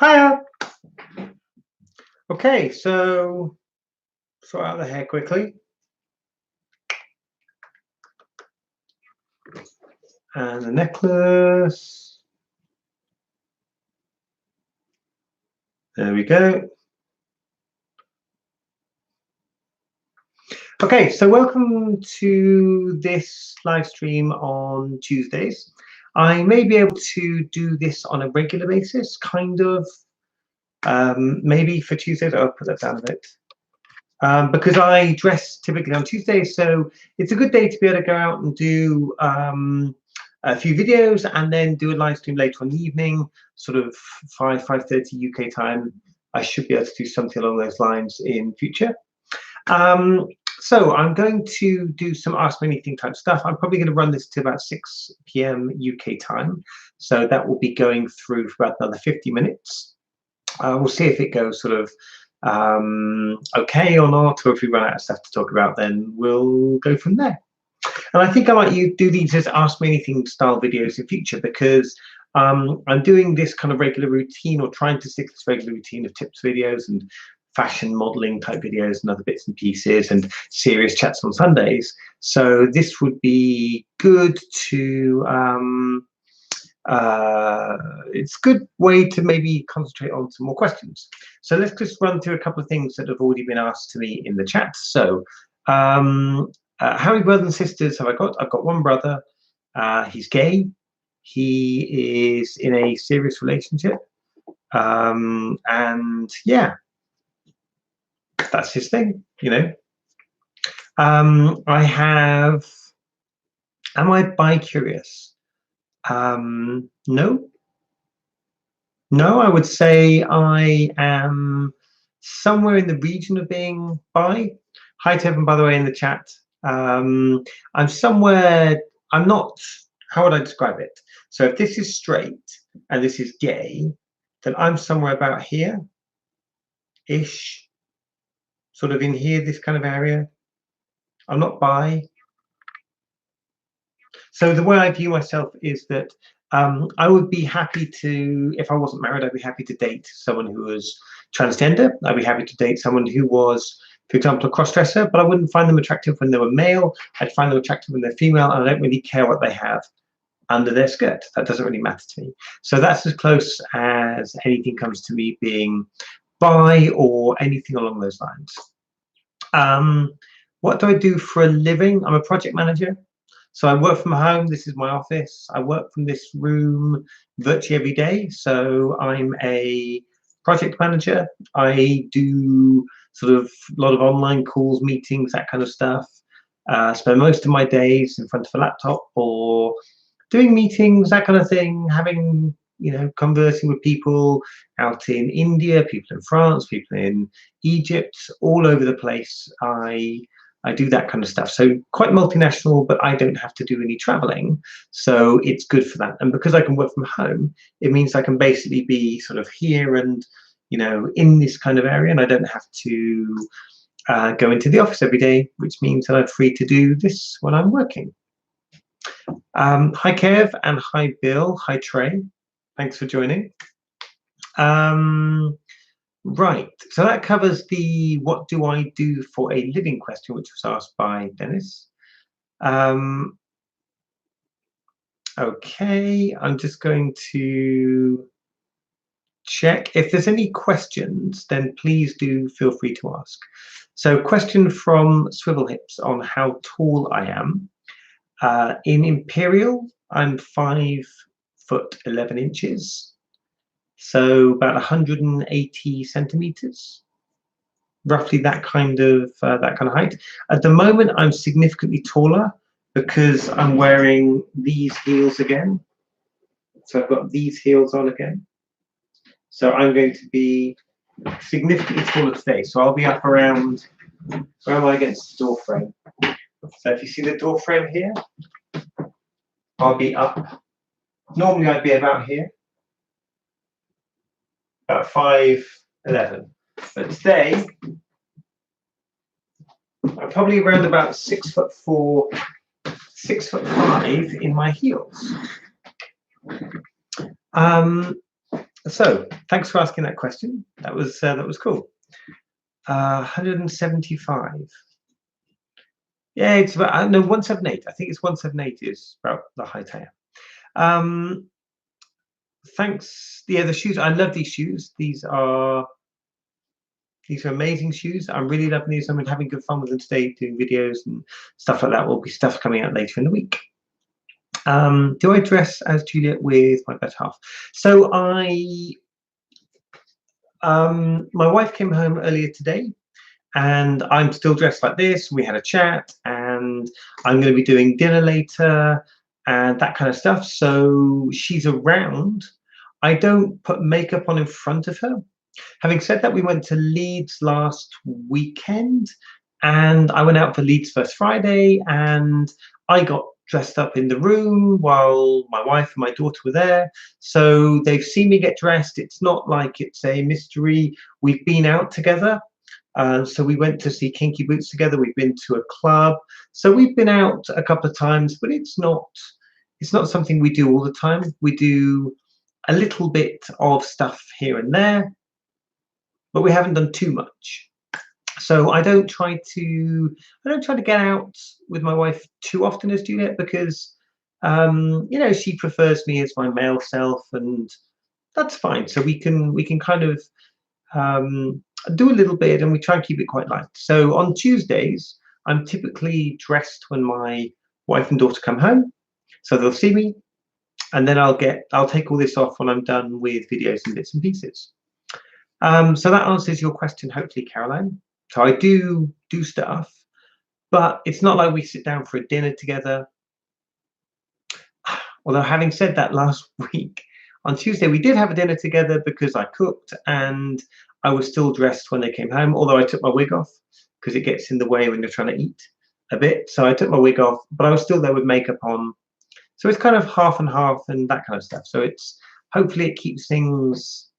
Hiya. Okay, so sort out the hair quickly. And the necklace. There we go. Okay, so welcome to this live stream on Tuesdays. I may be able to do this on a regular basis, kind of. Maybe for Tuesdays, I'll put that down a bit. Because I dress typically on Tuesdays, so it's a good day to be able to go out and do a few videos and then do a live stream later on the evening, sort of 5:30 UK time. I should be able to do something along those lines in future. So I'm going to do some Ask Me Anything type stuff. I'm probably going to run this to about 6 p.m. UK time. So that will be going through for about another 50 minutes. We'll see if it goes sort of okay or not, or if we run out of stuff to talk about, then we'll go from there. And I think I might do these as Ask Me Anything style videos in future, because I'm doing this kind of regular routine, or trying to stick to this regular routine of tips videos and fashion modeling type videos and other bits and pieces and serious chats on Sundays. So this would be good to it's a good way to maybe concentrate on some more questions. So let's just run through a couple of things that have already been asked to me in the chat. So how many brothers and sisters have I got? I've got one brother. He's gay. He is in a serious relationship. And yeah, that's his thing, you know. I have, am I bi-curious? No, I would say I am somewhere in the region of being bi. Hi to everyone, by the way, in the chat. I'm somewhere, I'm not, how would I describe it? So if this is straight and this is gay, then I'm somewhere about here-ish, sort of in here, this kind of area. I'm not bi. So the way I view myself is that I would be happy to, if I wasn't married, I'd be happy to date someone who was transgender. I'd be happy to date someone who was, for example, a cross-dresser, but I wouldn't find them attractive when they were male. I'd find them attractive when they're female, and I don't really care what they have under their skirt. That doesn't really matter to me. So that's as close as anything comes to me being bi or anything along those lines. What do I do for a living? I'm a project manager. So I work from home. This is my office. I work from this room virtually every day. So I'm a project manager. I do sort of a lot of online calls, meetings, that kind of stuff. Spend most of my days in front of a laptop or doing meetings, that kind of thing, having, you know, conversing with people out in India, people in France, people in Egypt, all over the place. I do that kind of stuff. So quite multinational, but I don't have to do any traveling. So it's good for that. And because I can work from home, it means I can basically be sort of here and, you know, in this kind of area, and I don't have to go into the office every day, which means that I'm free to do this when I'm working. Hi Kev, and hi Bill, hi Trey. Thanks for joining. Right, so that covers the what do I do for a living question, which was asked by Dennis. Okay, I'm just going to check. If there's any questions, then please do feel free to ask. So question from Swivel Hips on how tall I am. In Imperial, I'm 5 foot 11 inches. So about 180 centimeters, roughly that kind of height. At the moment, I'm significantly taller because I'm wearing these heels again. So I've got these heels on again. So I'm going to be significantly taller today. So I'll be up around, where am I against the door frame? So if you see the door frame here, I'll be up. Normally I'd be about here. About 5'11", but today I'm probably around about 6'4", 6'5" in my heels. So thanks for asking that question. That was cool. 175. Yeah, it's about no 178. I think it's 178 is about the height I am. Thanks. Yeah, the shoes. I love these shoes. These are amazing shoes. I'm really loving these. I'm having good fun with them today, doing videos and stuff like that. Will be stuff coming out later in the week. Do I dress as Juliette with my better half? So my wife came home earlier today, and I'm still dressed like this. We had a chat, and I'm going to be doing dinner later and that kind of stuff. So she's around. I don't put makeup on in front of her. Having said that, we went to Leeds last weekend, and I went out for Leeds First Friday, and I got dressed up in the room while my wife and my daughter were there. So they've seen me get dressed. It's not like it's a mystery. We've been out together. So we went to see Kinky Boots together. We've been to a club. So we've been out a couple of times, but it's not something we do all the time. We do a little bit of stuff here and there, but we haven't done too much. So I don't try to get out with my wife too often as Juliette, because she prefers me as my male self, and that's fine. So we can kind of do a little bit, and we try and keep it quite light. So on Tuesdays, I'm typically dressed when my wife and daughter come home, so they'll see me, and then I'll take all this off when I'm done with videos and bits and pieces. So that answers your question, hopefully, Caroline. So I do stuff, but it's not like we sit down for a dinner together. Although having said that, last week on Tuesday we did have a dinner together because I cooked, and I was still dressed when they came home, although I took my wig off because it gets in the way when you're trying to eat a bit. So I took my wig off, but I was still there with makeup on. So it's kind of half and half and that kind of stuff. So it's hopefully it keeps things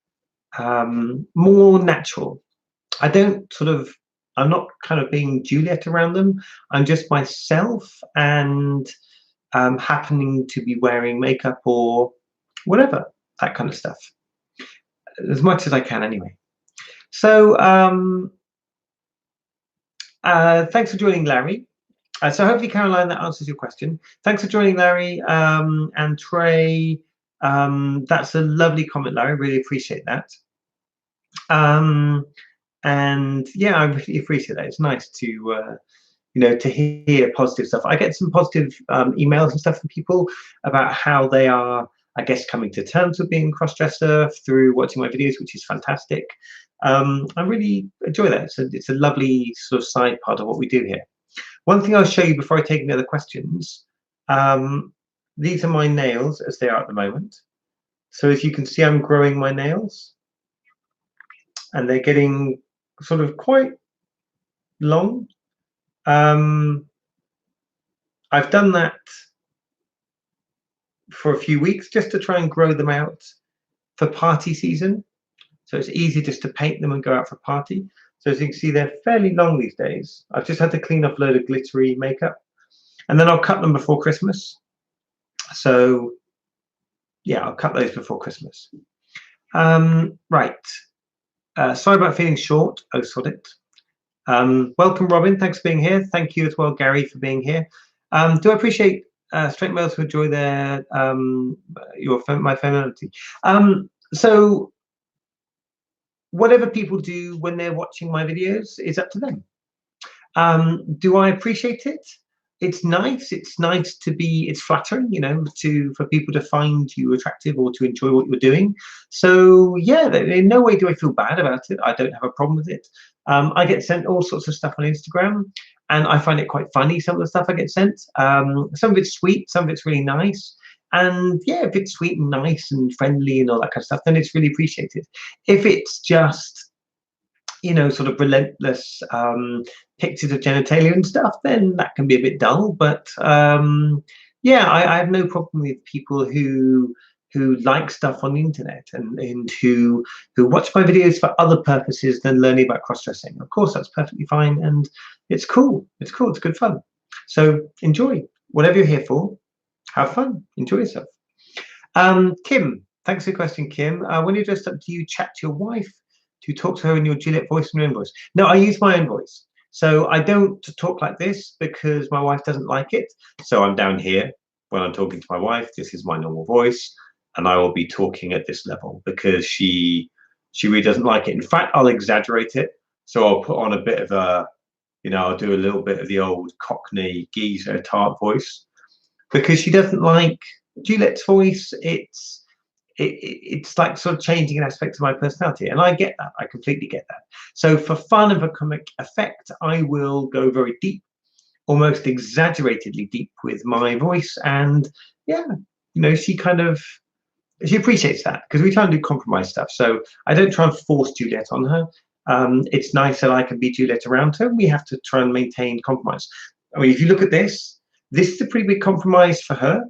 more natural. I'm not kind of being Juliette around them. I'm just myself, and happening to be wearing makeup or whatever, that kind of stuff, as much as I can anyway. So thanks for joining, Larry. So hopefully, Caroline, that answers your question. Thanks for joining, Larry. And Trey, that's a lovely comment, Larry. Really appreciate that. And yeah, I really appreciate that. It's nice to to hear positive stuff. I get some positive emails and stuff from people about how they are, I guess, coming to terms with being cross-dresser through watching my videos, which is fantastic. I really enjoy that. It's a lovely sort of side part of what we do here. One thing I'll show you before I take any other questions. These are my nails as they are at the moment. So as you can see, I'm growing my nails, and they're getting sort of quite long. I've done that for a few weeks just to try and grow them out for party season. So it's easy just to paint them and go out for a party. So as you can see, they're fairly long these days. I've just had to clean off a load of glittery makeup, and then I'll cut them before Christmas. So yeah, I'll cut those before Christmas. Right. Sorry about feeling short. Oh, sod it. Welcome, Robin. Thanks for being here. Thank you as well, Gary, for being here. Do I appreciate straight males who enjoy their my femininity. So whatever people do when they're watching my videos is up to them. Do I appreciate it? It's nice. It's nice to be. It's flattering, for people to find you attractive or to enjoy what you're doing. So yeah, in no way do I feel bad about it. I don't have a problem with it. I get sent all sorts of stuff on Instagram, and I find it quite funny, some of the stuff I get sent. Some of it's sweet, some of it's really nice. And yeah, if it's sweet and nice and friendly and all that kind of stuff, then it's really appreciated. If it's just, sort of relentless pictures of genitalia and stuff, then that can be a bit dull. But yeah, I have no problem with people who like stuff on the internet and who watch my videos for other purposes than learning about cross-dressing. Of course, that's perfectly fine, and it's cool. It's cool. It's good fun. So enjoy whatever you're here for. Have fun. Enjoy yourself. Kim, Thanks for the question, Kim. When you're dressed up, do you chat to your wife? Do you talk to her in your Juliette voice and your own voice? No, I use my own voice. So I don't talk like this because my wife doesn't like it. So I'm down here when I'm talking to my wife. This is my normal voice, and I will be talking at this level because she really doesn't like it. In fact, I'll exaggerate it. So I'll put on a bit of a, I'll do a little bit of the old Cockney geezer tart voice because she doesn't like Juliette's voice. It's like sort of changing an aspect of my personality, and I get that. I completely get that. So for fun of a comic effect, I will go very deep, almost exaggeratedly deep with my voice, and yeah, she appreciates that because we try and do compromise stuff. So I don't try and force Juliette on her. It's nice that I can be Juliette around her. We have to try and maintain compromise. I mean, if you look at this is a pretty big compromise for her,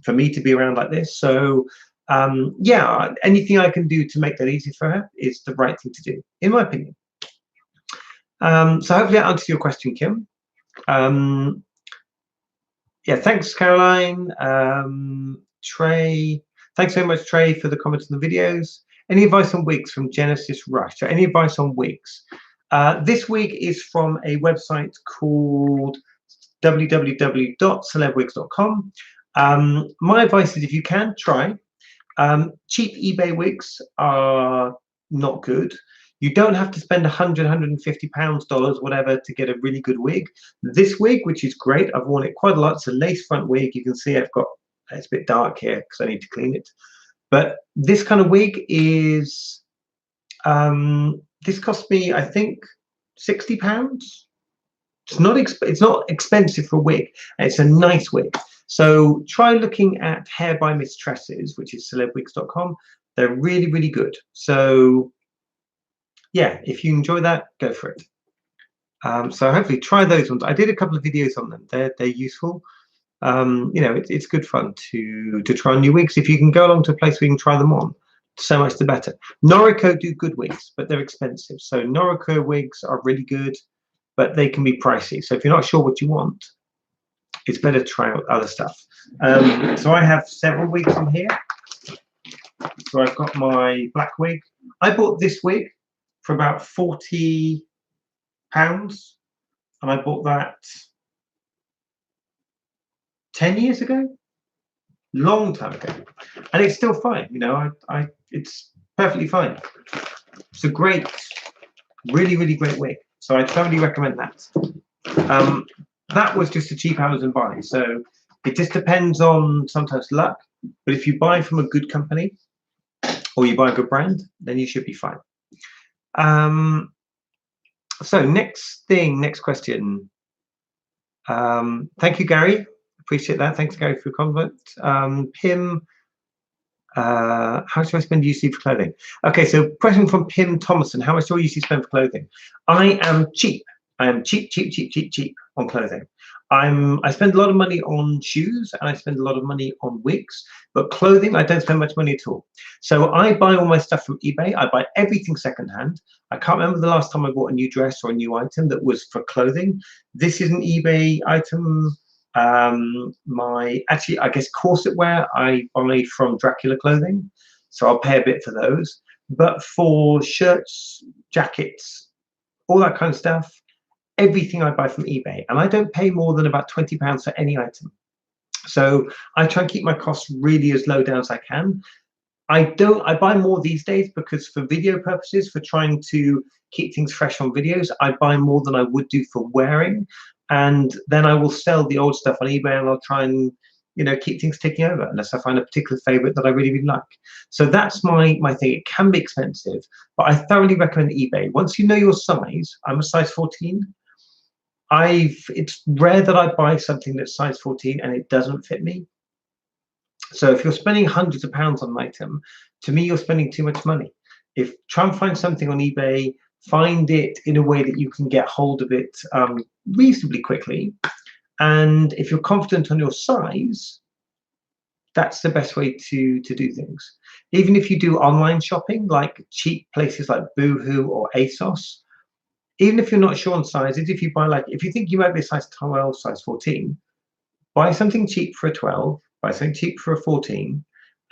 for me to be around like this. So yeah, anything I can do to make that easy for her is the right thing to do, in my opinion. So hopefully I answered your question, Kim. Yeah, thanks, Caroline. Trey, thanks so much, Trey, for the comments on the videos. Any advice on wigs from Genesis Rush? So any advice on wigs? This wig is from a website called www.celebwigs.com. My advice is if you can, try. Cheap eBay wigs are not good. You don't have to spend £100, £150, dollars, whatever, to get a really good wig. This wig, which is great, I've worn it quite a lot. It's a lace front wig. You can see it's a bit dark here because I need to clean it. But this kind of wig is, this cost me, I think, £60. It's not expensive for a wig. It's a nice wig. So try looking at Hair by Miss Tresses, which is celebwigs.com. They're really, really good. So yeah, if you enjoy that, go for it. So hopefully try those ones. I did a couple of videos on them. They're useful. It's good fun to try new wigs. If you can go along to a place where you can try them on, so much the better. Noriko do good wigs, but they're expensive. So Noriko wigs are really good, but they can be pricey. So if you're not sure what you want, it's better to try out other stuff. So I have several wigs in here. So I've got my black wig. I bought this wig for about £40, and I bought that 10 years ago, long time ago, and it's still fine. It's perfectly fine. It's a great, really, really great wig. So I totally recommend that. That was just a cheap Amazon buy. So it just depends on sometimes luck. But if you buy from a good company or you buy a good brand, then you should be fine. So next question. Thank you, Gary. Appreciate that. Thanks, Gary, for your comment. Pim, how should I spend UC for clothing? Okay, so question from Pim Thomason. How much do I usually spend for clothing? I am cheap. I am cheap on clothing. I spend a lot of money on shoes and I spend a lot of money on wigs, but clothing, I don't spend much money at all. So I buy all my stuff from eBay. I buy everything secondhand. I can't remember the last time I bought a new dress or a new item that was for clothing. This is an eBay item. I guess corset wear I buy from Dracula Clothing, so I'll pay a bit for those. But for shirts, jackets, all that kind of stuff, everything I buy from eBay, and I don't pay more than about £20 for any item. So I try and keep my costs really as low down as I can. I buy more these days because for video purposes, for trying to keep things fresh on videos, I buy more than I would do for wearing. And then I will sell the old stuff on eBay, and I'll try and keep things ticking over unless I find a particular favorite that I really, really like. So that's my thing. It can be expensive, but I thoroughly recommend eBay. Once you know your size, I'm a size 14. It's rare that I buy something that's size 14 and it doesn't fit me. So if you're spending hundreds of pounds on an item, to me, you're spending too much money. Try and find something on eBay, find it in a way that you can get hold of it reasonably quickly. And if you're confident on your size, that's the best way to do things. Even if you do online shopping, like cheap places like Boohoo or ASOS, even if you're not sure on sizes, if you think you might be a size 12, size 14, buy something cheap for a 12, buy something cheap for a 14,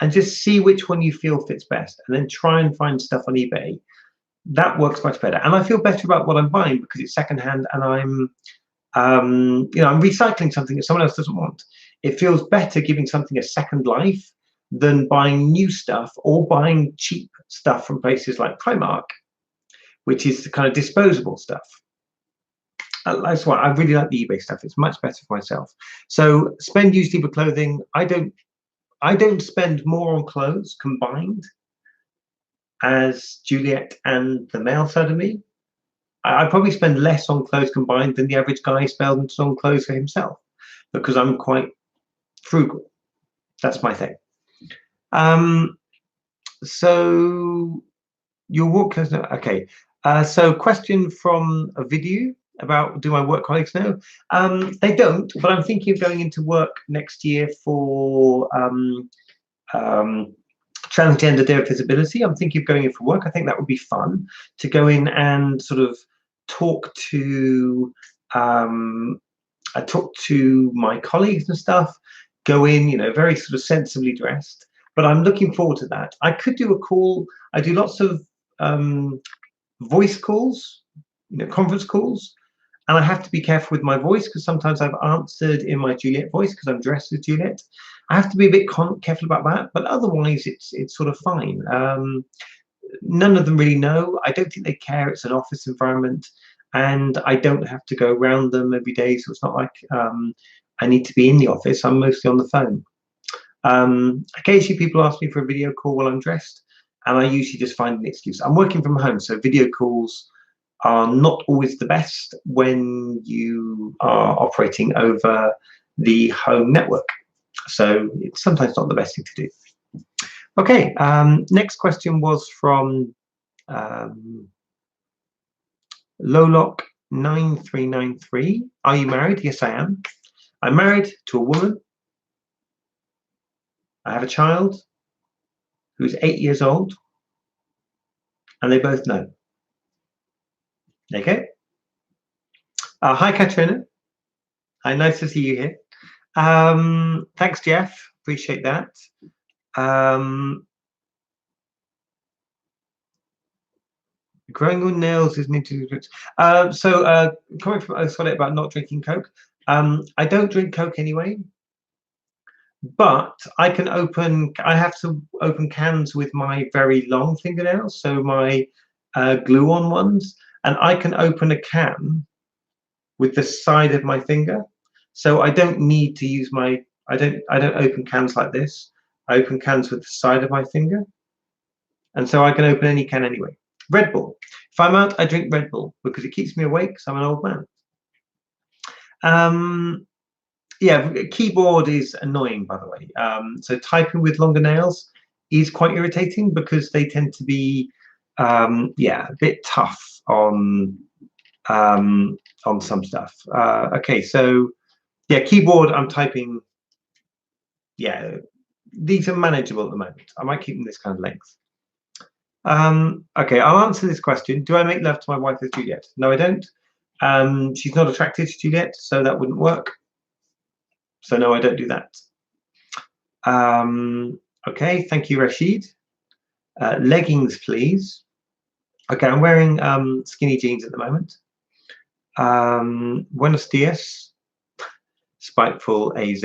and just see which one you feel fits best, and then try and find stuff on eBay that works much better. And I feel better about what I'm buying because it's secondhand, and I'm I'm recycling something that someone else doesn't want. It feels better giving something a second life than buying new stuff or buying cheap stuff from places like Primark, which is the kind of disposable stuff. That's why I really like the eBay stuff. It's much better for myself. So spend usually for clothing. I don't spend more on clothes combined as Juliette and the male side of me. I probably spend less on clothes combined than the average guy spends on clothes for himself, because I'm quite frugal. That's my thing. So your work has no, okay. So question from a video about, do my work colleagues know? They don't, but I'm thinking of going into work next year for Transgender Day of Visibility. I'm thinking of going in for work. I think that would be fun to go in and sort of talk to my colleagues and stuff. Go in, very sort of sensibly dressed. But I'm looking forward to that. I could do a call. I do lots of voice calls, conference calls, and I have to be careful with my voice because sometimes I've answered in my Juliette voice because I'm dressed as Juliette. I have to be a bit careful about that, but otherwise it's sort of fine. None of them really know. I don't think they care. It's an office environment, and I don't have to go around them every day, so it's not like I need to be in the office. I'm mostly on the phone. Occasionally people ask me for a video call while I'm dressed, and I usually just find an excuse. I'm working from home, so video calls are not always the best when you are operating over the home network. So it's sometimes not the best thing to do. Okay, next question was from Lolock9393. Are you married? Yes, I am. I'm married to a woman. I have a child who's 8 years old, and they both know. Okay. Hi, Katrina. Hi, nice to see you here. Thanks, Jeff. Appreciate that. Growing your nails is an intelligence. So coming from Solid about not drinking Coke. I don't drink Coke anyway, but I have to open cans with my very long fingernails, so my glue-on ones, and I can open a can with the side of my finger. So I don't need to use I don't open cans like this. I open cans with the side of my finger, and so I can open any can anyway. Red Bull. If I'm out, I drink Red Bull because it keeps me awake because I'm an old man. Yeah, keyboard is annoying, by the way. So typing with longer nails is quite irritating because they tend to be, a bit tough on some stuff. Okay, so yeah, keyboard, I'm typing. Yeah, these are manageable at the moment. I might keep them this kind of length. Okay, I'll answer this question. Do I make love to my wife as Juliette? No, I don't. She's not attracted to Juliette, so that wouldn't work. So no, I don't do that. Okay, thank you, Rashid. Leggings, please. Okay, I'm wearing skinny jeans at the moment. Buenos dias, Spiteful AZ.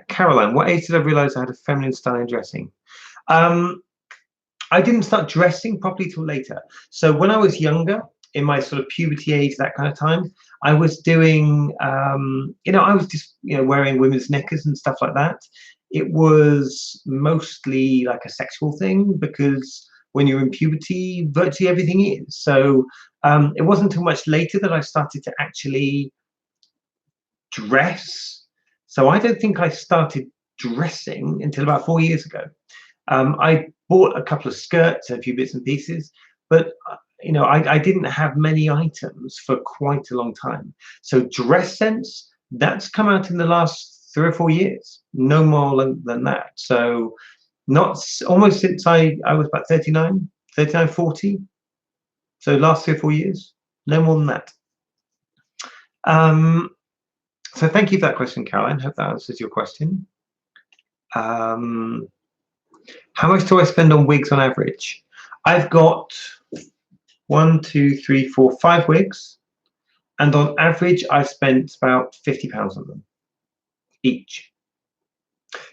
Caroline, what age did I realize I had a feminine style in dressing? I didn't start dressing properly till later. So when I was younger, in my sort of puberty age, that kind of time, I was doing, I was just, wearing women's knickers and stuff like that. It was mostly like a sexual thing because when you're in puberty, virtually everything is. So it wasn't until much later that I started to actually dress. So I don't think I started dressing until about 4 years ago. I bought a couple of skirts and a few bits and pieces, but I didn't have many items for quite a long time. So dress sense, that's come out in the last 3 or 4 years, no more than that. So not almost since I was about 39, 40. So last 3 or 4 years, no more than that. So thank you for that question, Caroline. Hope that answers your question. How much do I spend on wigs on average? I've got 1, 2, 3, 4, 5 wigs, and on average, I've spent about £50 on them each.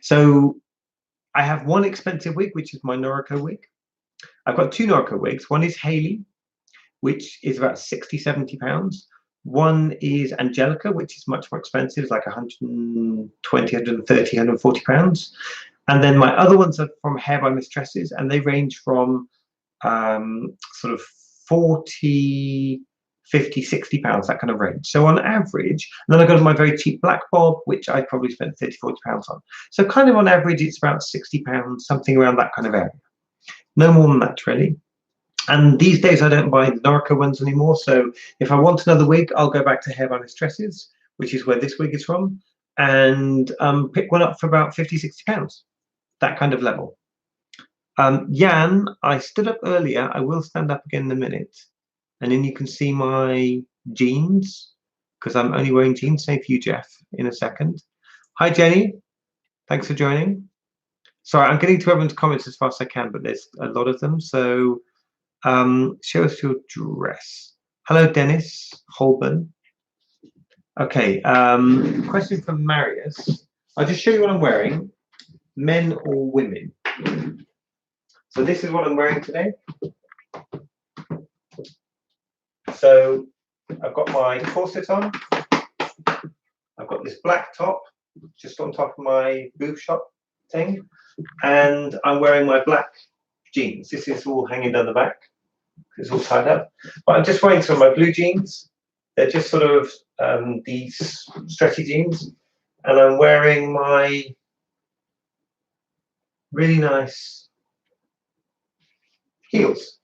So I have one expensive wig, which is my Noriko wig. I've got 2 Noriko wigs. One is Hayley, which is about £60–70. One is Angelica, which is much more expensive, it's like £120, £130, £140. And then my other ones are from Hair by Mistresses, and they range from sort of 40, 50, £60, that kind of range. So on average, and then I go to my very cheap black bob, which I probably spent £30–40 on. So kind of on average, it's about £60, something around that kind of area. No more than that, really. And these days I don't buy the Noriko ones anymore. So if I want another wig, I'll go back to Hair by Mistresses, which is where this wig is from, and pick one up for about £50–60, that kind of level. Jan, I stood up earlier. I will stand up again in a minute. And then you can see my jeans, because I'm only wearing jeans. Same for you, Jeff, in a second. Hi, Jenny. Thanks for joining. Sorry, I'm getting to everyone's comments as fast as I can, but there's a lot of them. So show us your dress. Hello, Dennis Holborn. Okay, question from Marius. I'll just show you what I'm wearing, men or women. So this is what I'm wearing today. So I've got my corset on. I've got this black top just on top of my booth shop thing. And I'm wearing my black jeans. This is all hanging down the back. It's all tied up. But I'm just wearing some of my blue jeans. They're just sort of these stretchy jeans. And I'm wearing my really nice heels.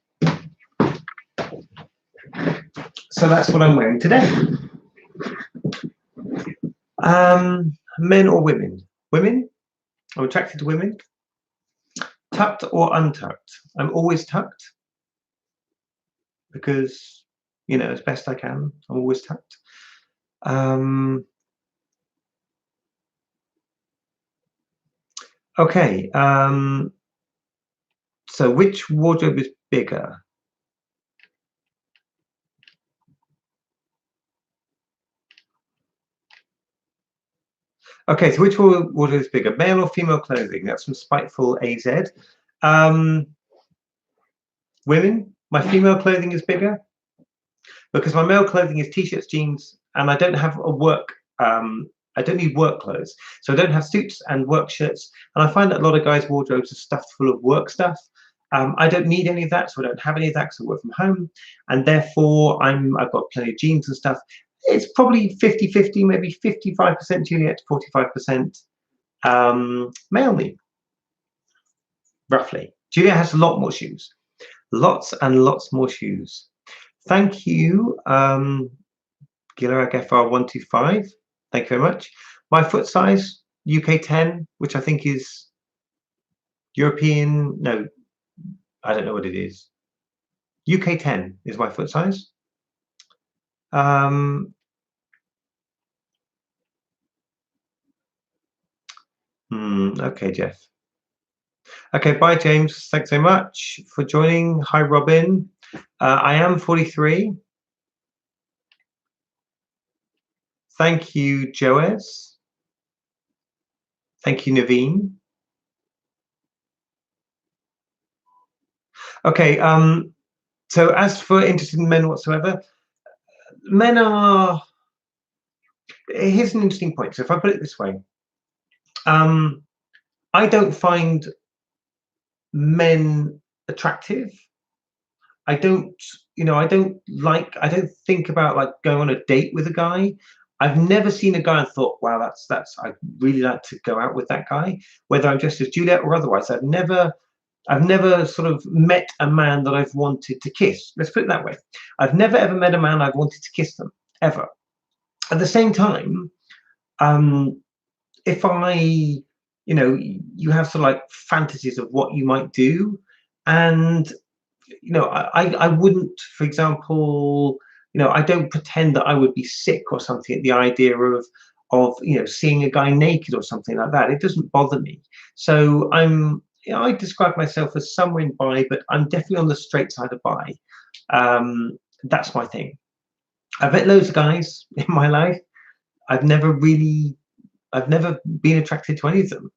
So that's what I'm wearing today. Men or women? Women? I'm attracted to women. Tucked or untucked? I'm always tucked because, you know, as best I can, I'm always tucked. Okay. So which wardrobe is bigger? Okay, so which wardrobe is bigger, male or female clothing? That's from Spiteful AZ. Women, my female clothing is bigger because my male clothing is t-shirts, jeans, and I don't have a work. I don't need work clothes, so I don't have suits and work shirts. And I find that a lot of guys' wardrobes are stuffed full of work stuff. I don't need any of that, so I don't have any of that because I work from home, and therefore I've got plenty of jeans and stuff. It's probably 50-50, maybe 55% Juliette, 45% male me, roughly. Juliette has a lot more shoes, lots and lots more shoes. Thank you, Gilarag FR125. Thank you very much. My foot size, UK 10, which I think is European, no, I don't know what it is. UK 10 is my foot size. Okay, Jeff. Okay, bye, James. Thanks so much for joining. Hi, Robin. I am 43. Thank you, Joez. Thank you, Naveen. Okay, so as for interested in men whatsoever, men are, here's an interesting point. So if I put it this way, I don't find men attractive. I don't think about like going on a date with a guy. I've never seen a guy and thought, wow, I'd really like to go out with that guy, whether I'm just as Juliette or otherwise. I've never sort of met a man that I've wanted to kiss. Let's put it that way. I've never ever met a man I've wanted to kiss them, ever. At the same time, if you have sort of like fantasies of what you might do, and I wouldn't, for example, I don't pretend that I would be sick or something at the idea of of seeing a guy naked or something like that. It doesn't bother me. So I describe myself as somewhere in bi, but I'm definitely on the straight side of bi. That's my thing. I've met loads of guys in my life. I've never been attracted to any of them,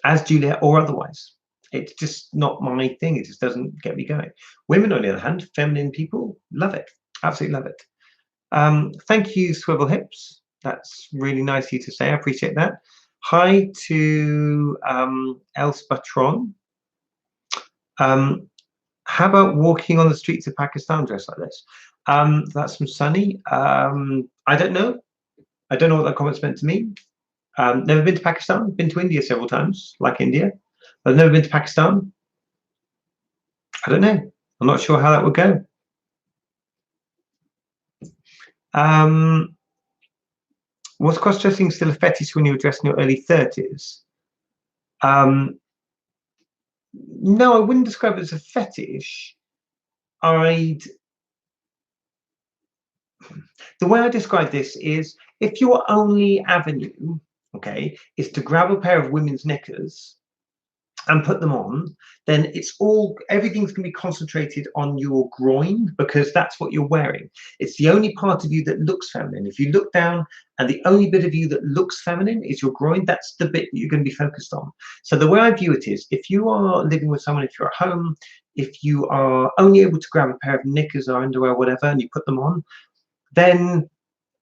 as Juliette or otherwise. It's just not my thing. It just doesn't get me going. Women, on the other hand, feminine people, love it. Absolutely love it. Thank you, Swivel Hips. That's really nice of you to say. I appreciate that. Hi to Els Patron. How about walking on the streets of Pakistan dressed like this? That's from Sunny. I don't know. I don't know what that comment's meant to mean. Never been to Pakistan. Been to India several times, like India. I've never been to Pakistan. I don't know. I'm not sure how that would go. Was cross-dressing still a fetish when you were dressed in your early 30s? No, I wouldn't describe it as a fetish. The way I describe this is, if your only avenue, okay, is to grab a pair of women's knickers and put them on, then everything's going to be concentrated on your groin, because that's what you're wearing. It's the only part of you that looks feminine. If you look down and the only bit of you that looks feminine is your groin, that's the bit that you're going to be focused on. So the way I view it is, if you are living with someone, if you're at home, if you are only able to grab a pair of knickers or underwear or whatever and you put them on, then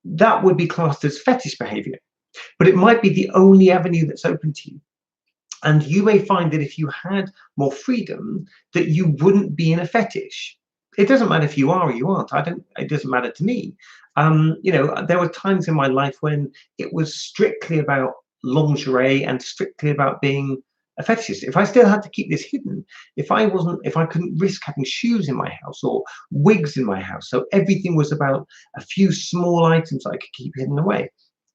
that would be classed as fetish behavior. But it might be the only avenue that's open to you. And you may find that if you had more freedom, that you wouldn't be in a fetish. It doesn't matter if you are or you aren't. It doesn't matter to me. There were times in my life when it was strictly about lingerie and strictly about being a fetishist. If I still had to keep this hidden, if I couldn't risk having shoes in my house or wigs in my house, so everything was about a few small items I could keep hidden away,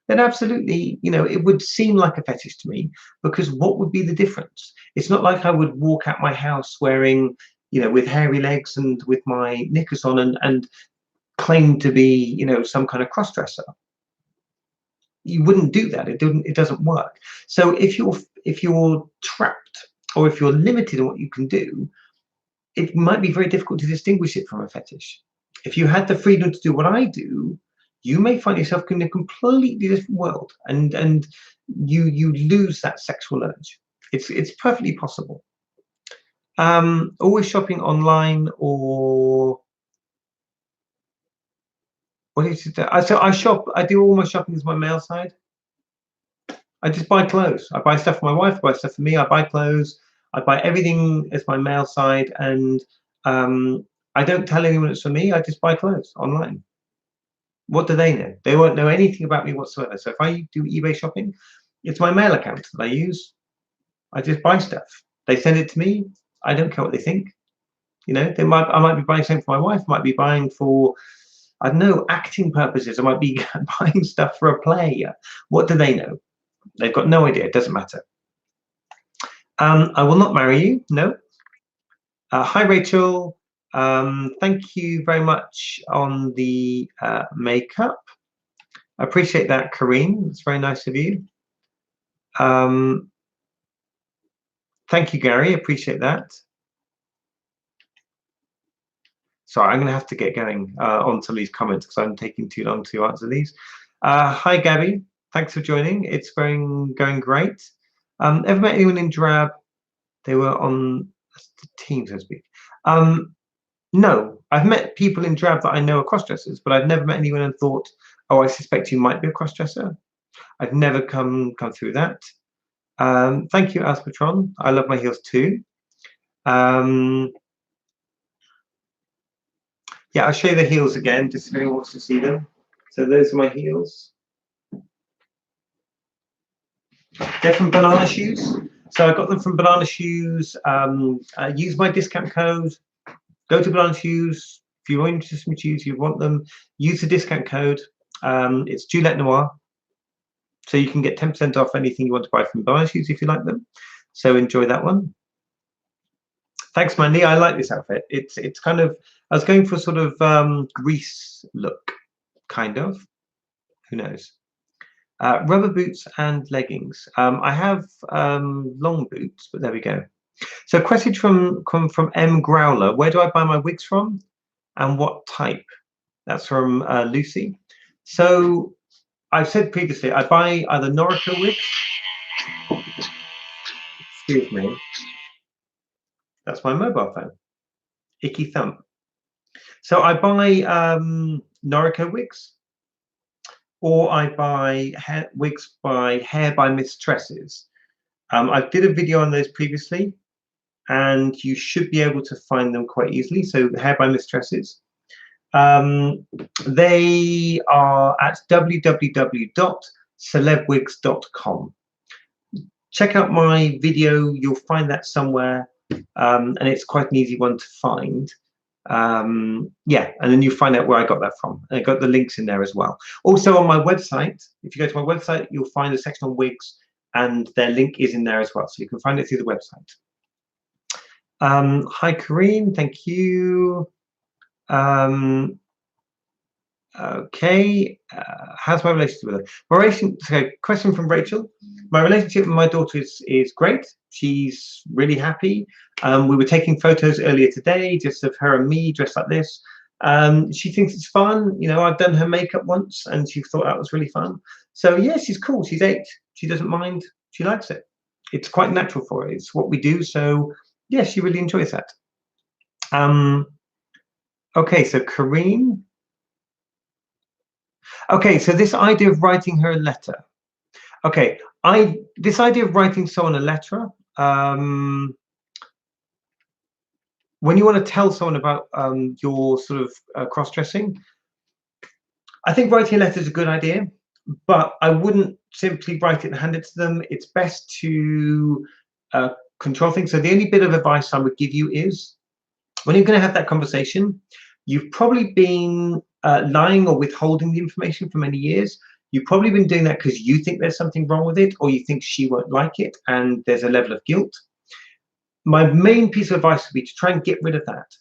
then absolutely, it would seem like a fetish to me, because what would be the difference? It's not like I would walk out my house wearing, with hairy legs and with my knickers on and claim to be, some kind of cross-dresser. You wouldn't do that. It doesn't work. So if you're trapped, or if you're limited in what you can do, it might be very difficult to distinguish it from a fetish. If you had the freedom to do what I do, you may find yourself in a completely different world, and you lose that sexual urge. It's perfectly possible. Always shopping online, or what is it? So I shop. I do all my shopping as my male side. I just buy clothes. I buy stuff for my wife. I buy stuff for me. I buy clothes. I buy everything as my male side, and I don't tell anyone it's for me. I just buy clothes online. What do they know? They won't know anything about me whatsoever. So if I do eBay shopping, it's my mail account that I use. I just buy stuff. They send it to me. I don't care what they think. I might be buying something for my wife. I might be buying for, I don't know, acting purposes. I might be buying stuff for a play. What do they know? They've got no idea. It doesn't matter. I will not marry you. No. Hi, Rachel. Thank you very much on the makeup. I appreciate that, Karine. It's very nice of you. Thank you, Gary. Appreciate that. Sorry, I'm going to have to get going on some of these comments because I'm taking too long to answer these. Hi, Gabby. Thanks for joining. It's going great. Ever met anyone in drab? They were on the team, so to speak. No, I've met people in drab that I know are crossdressers, but I've never met anyone and thought, oh, I suspect you might be a crossdresser. I've never come through that. Thank you, Aspatron. I love my heels too. Yeah, I'll show you the heels again, just if anyone wants to see them. So those are my heels. They're from Banana Shoes. So I got them from Banana Shoes. Use my discount code. Go to Banana Shoes. If you're interested in shoes, you want them, use the discount code. It's Juliette Noir. So you can get 10% off anything you want to buy from Banana Shoes if you like them. So enjoy that one. Thanks, Mandy. I like this outfit. It's kind of, I was going for a sort of Grease look, kind of. Who knows? Rubber boots and leggings. I have long boots, but there we go. So question from M Growler. Where do I buy my wigs from and what type? That's from Lucy. So I've said previously, I buy either Norica wigs. Excuse me. That's my mobile phone. Icky thump. So I buy Norica wigs, or I buy wigs by Hair by Miss Tresses. I did a video on those previously, and you should be able to find them quite easily. So Hair by Miss Tresses. They are at www.celebwigs.com. Check out my video, you'll find that somewhere, and it's quite an easy one to find. Yeah, and then you find out where I got that from. And I got the links in there as well. Also on my website, if you go to my website, you'll find a section on wigs, and their link is in there as well. So you can find it through the website. Hi, Kareem, thank you. Okay, how's my relationship with her? So question from Rachel. My relationship with my daughter is great. She's really happy. We were taking photos earlier today, just of her and me dressed like this. She thinks it's fun. You know, I've done her makeup once, and she thought that was really fun. So yeah, she's cool. She's 8. She doesn't mind. She likes it. It's quite natural for her. It's what we do. So yeah, she really enjoys that. Okay, so Kareem. Okay, so this idea of writing her a letter. Okay, this idea of writing someone a letter, when you want to tell someone about your sort of cross-dressing, I think writing a letter is a good idea, but I wouldn't simply write it and hand it to them. It's best to control things. So the only bit of advice I would give you is, when you're going to have that conversation, you've probably been lying or withholding the information for many years. You've probably been doing that because you think there's something wrong with it, or you think she won't like it, and there's a level of guilt. My main piece of advice would be to try and get rid of that.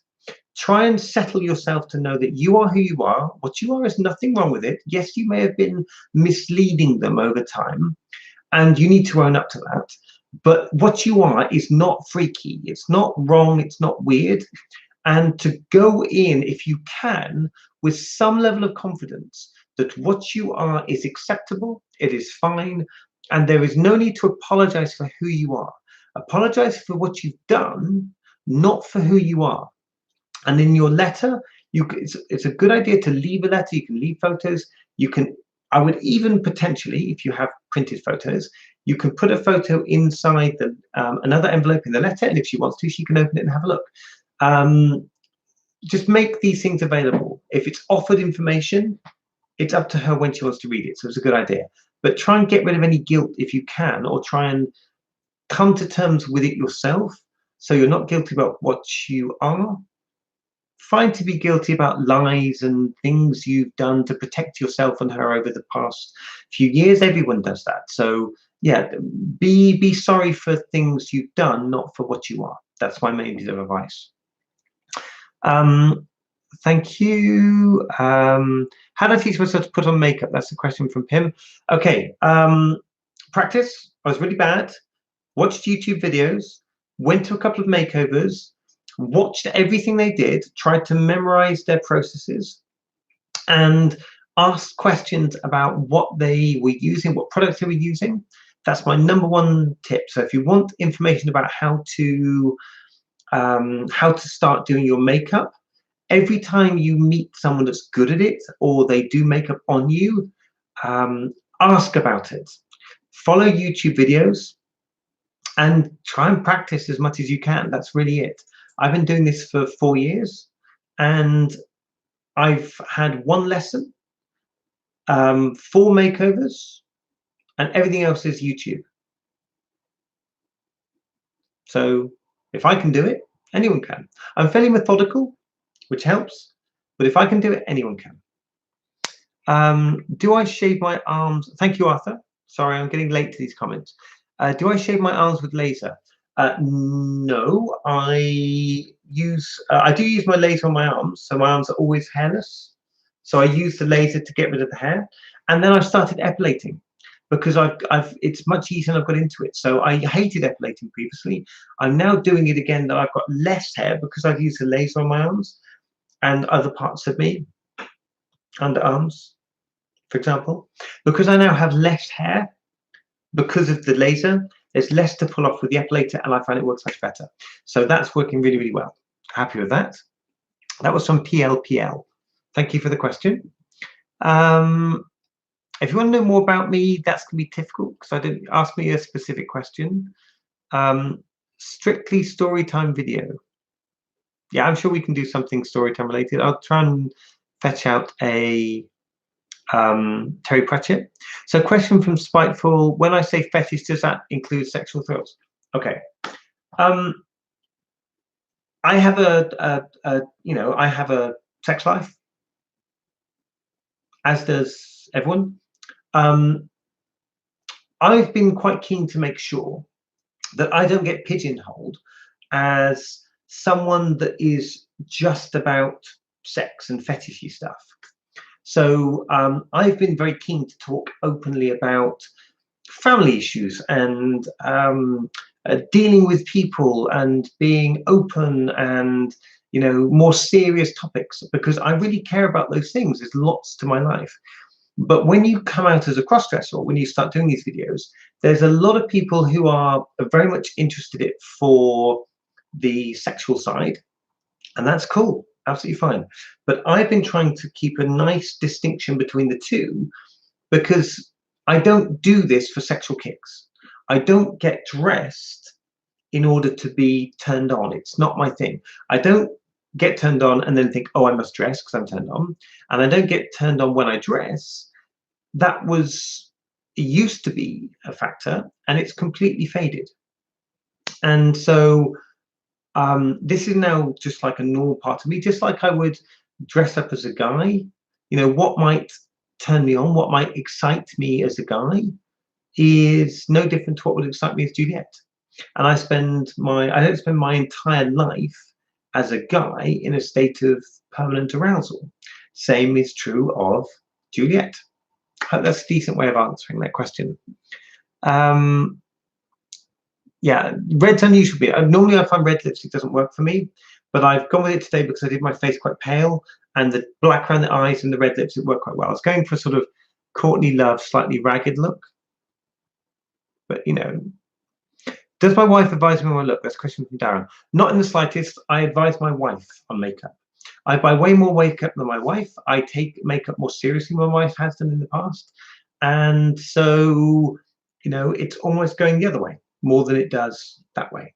Try and settle yourself to know that you are who you are. What you are is nothing wrong with it. Yes, you may have been misleading them over time, and you need to own up to that. But what you are is not freaky. It's not wrong. It's not weird. And to go in, if you can, with some level of confidence that what you are is acceptable, it is fine, and there is no need to apologize for who you are. Apologize for what you've done, not for who you are. And in your letter, it's a good idea to leave a letter. You can leave photos. You can, I would even potentially, if you have printed photos, you can put a photo inside the another envelope in the letter, and if she wants to, she can open it and have a look. Just make these things available. If it's offered information, it's up to her when she wants to read it. So it's a good idea. But try and get rid of any guilt if you can, or try and come to terms with it yourself, so you're not guilty about what you are. Fine to be guilty about lies and things you've done to protect yourself and her over the past few years. Everyone does that. So yeah, be sorry for things you've done, not for what you are. That's my main bit of advice. Thank you. How do I teach myself to put on makeup? That's a question from Pim. Okay, practice. I was really bad. Watched YouTube videos, went to a couple of makeovers, watched everything they did, tried to memorize their processes, and asked questions about what they were using, what products they were using. That's my #1 tip. So if you want information about how to start doing your makeup, every time you meet someone that's good at it, or they do makeup on you, ask about it. Follow YouTube videos and try and practice as much as you can. That's really it. I've been doing this for 4 years, and I've had 1 lesson, 4 makeovers, and everything else is YouTube. So if I can do it, anyone can. I'm fairly methodical, which helps, but if I can do it, anyone can. Do I shave my arms? Thank you, Arthur. Sorry, I'm getting late to these comments. Do I shave my arms with laser? No, I do use my laser on my arms, so my arms are always hairless. So I use the laser to get rid of the hair, and then I started epilating. because it's much easier and I've got into it. So I hated epilating previously. I'm now doing it again that I've got less hair because I've used a laser on my arms and other parts of me, underarms, for example. Because I now have less hair because of the laser, there's less to pull off with the epilator, and I find it works much better. So that's working really, really well. Happy with that. That was from PLPL. Thank you for the question. If you want to know more about me, that's going to be difficult because I didn't ask me a specific question. Strictly storytime video. Yeah, I'm sure we can do something storytime related. I'll try and fetch out a Terry Pratchett. So, question from Spiteful: when I say fetish, does that include sexual thrills? Okay. I have I have a sex life, as does everyone. I've been quite keen to make sure that I don't get pigeonholed as someone that is just about sex and fetishy stuff. So I've been very keen to talk openly about family issues and dealing with people and being open and more serious topics, because I really care about those things. There's lots to my life. But when you come out as a cross-dresser, or when you start doing these videos, there's a lot of people who are very much interested in it for the sexual side, and that's cool, absolutely fine. But I've been trying to keep a nice distinction between the two, because I don't do this for sexual kicks. I don't get dressed in order to be turned on. It's not my thing. I don't get turned on and then think, oh, I must dress because I'm turned on. And I don't get turned on when I dress. That used to be a factor, and it's completely faded. And so this is now just like a normal part of me, just like I would dress up as a guy. What might turn me on, what might excite me as a guy is no different to what would excite me as Juliette. And I don't spend my entire life as a guy in a state of permanent arousal. Same is true of Juliette. I hope that's a decent way of answering that question. Yeah, red's unusual. Normally I find red lipstick doesn't work for me, but I've gone with it today because I did my face quite pale, and the black around the eyes and the red lipstick work quite well. I was going for a sort of Courtney Love, slightly ragged look. But does my wife advise me on my look? That's a question from Darren. Not in the slightest. I advise my wife on makeup. I buy way more makeup than my wife. I take makeup more seriously than my wife has done in the past. And so, it's almost going the other way more than it does that way.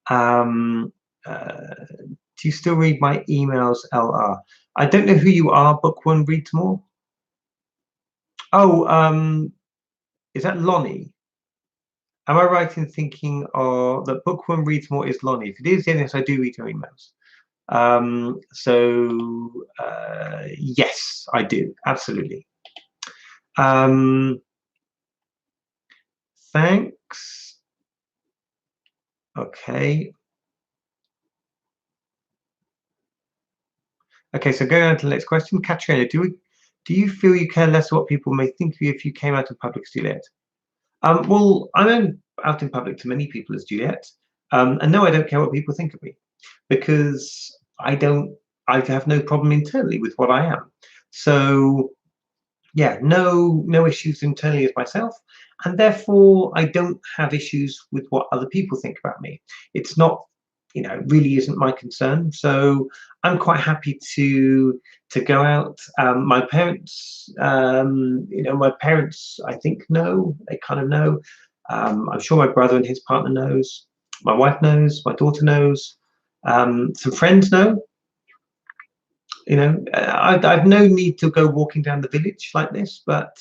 Do you still read my emails, LR? I don't know who you are. Bookworm reads more. Oh, is that Lonnie? Am I right in thinking that Bookworm reads more is Lonnie? If it is, then yes, I do read your emails. Yes, I do. Absolutely. Thanks. Okay. Okay, so going on to the next question. Katrina, do you feel you care less what people may think of you if you came out in public as Juliette? Well, I'm out in public to many people as Juliette. And no, I don't care what people think of me, because I have no problem internally with what I am. So yeah, no issues internally as myself, and therefore I don't have issues with what other people think about me. It's not, really isn't my concern. So I'm quite happy to go out. My parents, my parents, I think know. They kind of know. I'm sure my brother and his partner knows. My wife knows. My daughter knows. Some friends know. I've no need to go walking down the village like this, but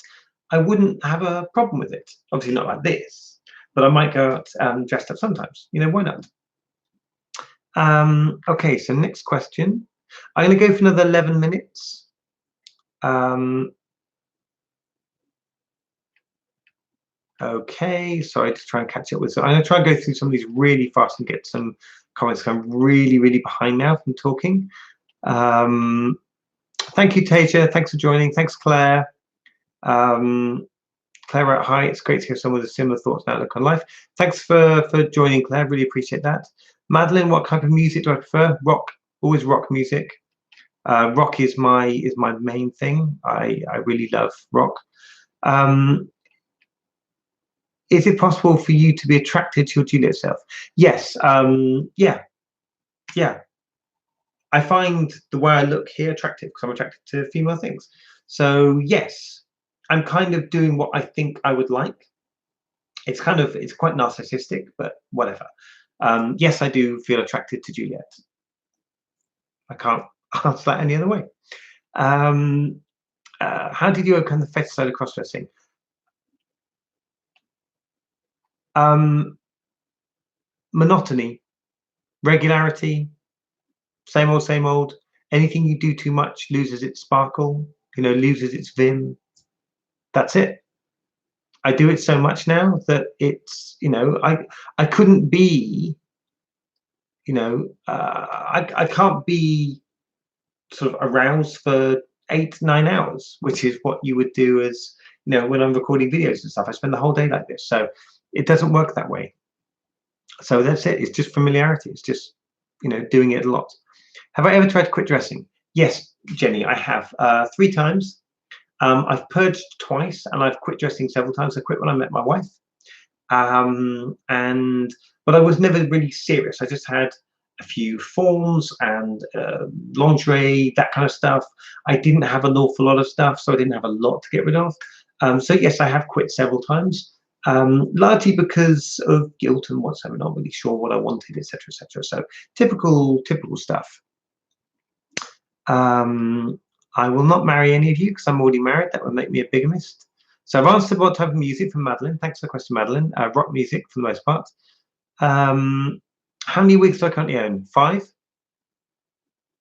I wouldn't have a problem with it. Obviously not like this, but I might go out dressed up sometimes. Why not? Okay, so next question. I'm going to go for another 11 minutes. Okay, sorry to try and catch up with. So I'm going to try and go through some of these really fast and get some comments. I'm really, really behind now from talking. Thank you, Tasia. Thanks for joining. Thanks, Claire. Claire wrote, hi, it's great to hear someone with similar thoughts and outlook on life. Thanks for joining, Claire. Really appreciate that. Madeline, what type of music do I prefer? Rock, always rock music. Rock is my main thing. I really love rock. Is it possible for you to be attracted to your Juliette self? Yes. Yeah. I find the way I look here attractive because I'm attracted to female things. So yes, I'm kind of doing what I think I would like. It's quite narcissistic, but whatever. Yes, I do feel attracted to Juliette. I can't answer that any other way. How did you overcome the fetish side of cross-dressing? Monotony, regularity, same old, same old. Anything you do too much loses its sparkle, loses its vim. That's it. I do it so much now that it's, I couldn't be, I can't be sort of aroused for 8-9 hours, which is what you would do as, when I'm recording videos and stuff. I spend the whole day like this. So it doesn't work that way. So that's it. It's just familiarity. It's just, doing it a lot. Have I ever tried to quit dressing? Yes, Jenny, I have 3 times. I've purged twice and I've quit dressing several times. I quit when I met my wife. But I was never really serious. I just had a few forms and lingerie, that kind of stuff. I didn't have an awful lot of stuff, so I didn't have a lot to get rid of. So yes, I have quit several times, largely because of guilt and whatsoever, not really sure what I wanted, etc., etc. So typical stuff. I will not marry any of you because I'm already married. That would make me a bigamist. So I've answered what type of music from Madeline. Thanks for the question, Madeline. Rock music for the most part. How many wigs do I currently own? 5.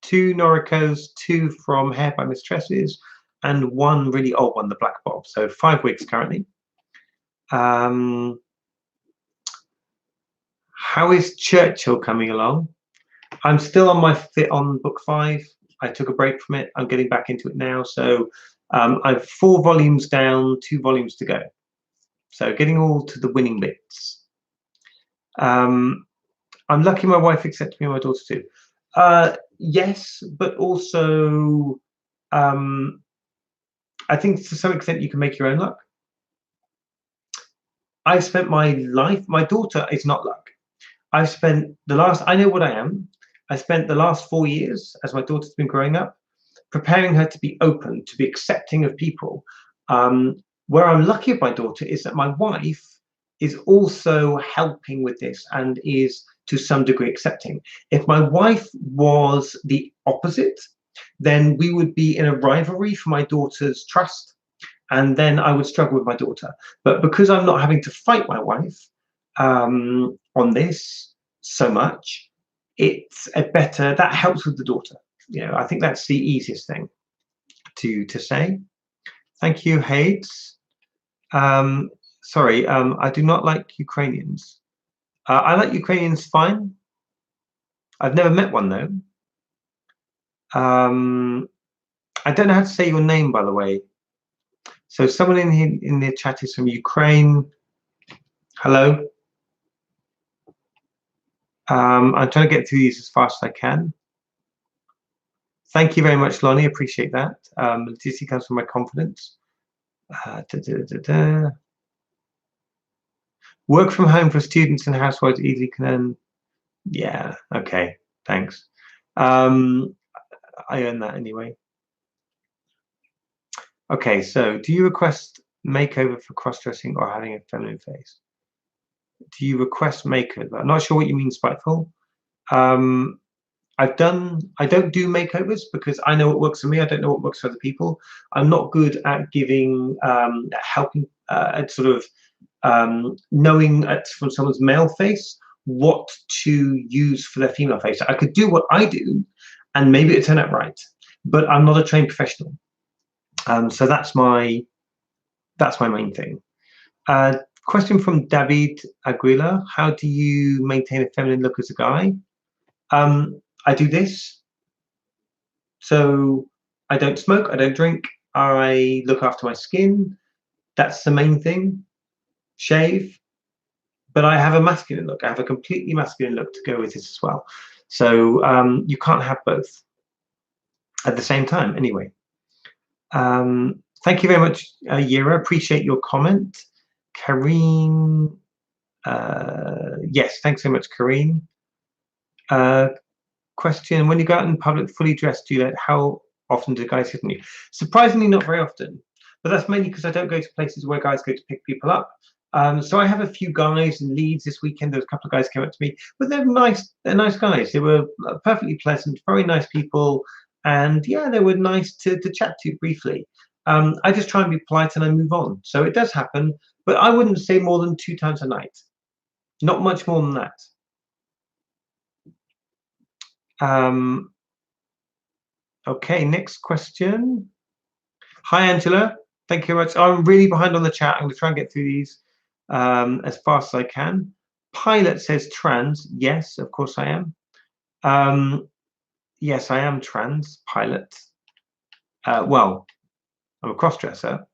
2 Noricos, 2 from Hair by Mistresses, and 1 really old one, the Black Bob. So 5 wigs currently. How is Churchill coming along? I'm still on my fit on book 5. I took a break from it. I'm getting back into it now. So I've 4 volumes down, 2 volumes to go. So getting all to the winning bits. I'm lucky my wife accepted me and my daughter too. Yes, but also I think to some extent you can make your own luck. I've spent my life, my daughter is not luck. I've spent I know what I am. I spent the last 4 years as my daughter's been growing up, preparing her to be open, to be accepting of people. Where I'm lucky with my daughter is that my wife is also helping with this and is to some degree accepting. If my wife was the opposite, then we would be in a rivalry for my daughter's trust, and then I would struggle with my daughter. But because I'm not having to fight my wife on this so much, it's that helps with the daughter. I think that's the easiest thing to say. Thank you, Hades. Sorry, I do not like Ukrainians. I like Ukrainians fine. I've never met one though. I don't know how to say your name, by the way. So someone in the chat is from Ukraine. Hello. I'm trying to get through these as fast as I can. Thank you very much, Lonnie. Appreciate that. DC comes from my confidence. Work from home for students and housewives easily can earn. Yeah. Okay. Thanks. I earn that anyway. Okay. So, do you request makeover for cross-dressing or having a feminine face? Do you request makeover? I'm not sure what you mean, Spiteful. I don't do makeovers because I know what works for me. I don't know what works for other people. I'm not good at giving, helping, at sort of knowing from someone's male face what to use for their female face. I could do what I do, and maybe it turn out right, but I'm not a trained professional. So that's my main thing. Question from David Aguila: how do you maintain a feminine look as a guy? I do this. So I don't smoke, I don't drink, I look after my skin. That's the main thing. Shave. But I have a masculine look. I have a completely masculine look to go with this as well. So you can't have both at the same time. Anyway, thank you very much, Yira. Appreciate your comment. Kareen, yes, thanks so much, Kareen. Question: when you go out in public fully dressed, Juliette, how often do guys hit on you? Surprisingly, not very often. But that's mainly because I don't go to places where guys go to pick people up. So I have a few guys in Leeds this weekend. There's a couple of guys came up to me, but they're nice. They're nice guys. They were perfectly pleasant, very nice people, and yeah, they were nice to chat to briefly. I just try and be polite and I move on. So it does happen, but I wouldn't say more than 2 times a night. Not much more than that. Okay, next question. Hi, Angela. Thank you very much. I'm really behind on the chat. I'm going to try and get through these as fast as I can. Pilot says trans. Yes, of course I am. Yes, I am trans, Pilot. Well, I'm a cross-dresser.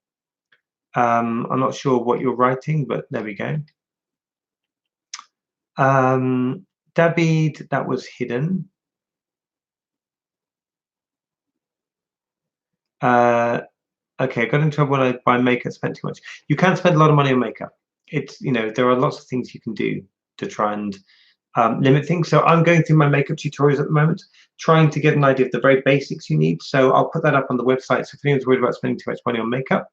I'm not sure what you're writing, but there we go. David, that was hidden. Okay, I got in trouble when I buy makeup, spent too much. You can spend a lot of money on makeup. It's, you know, there are lots of things you can do to try and limit things. So I'm going through my makeup tutorials at the moment, trying to get an idea of the very basics you need. So I'll put that up on the website. So if anyone's worried about spending too much money on makeup,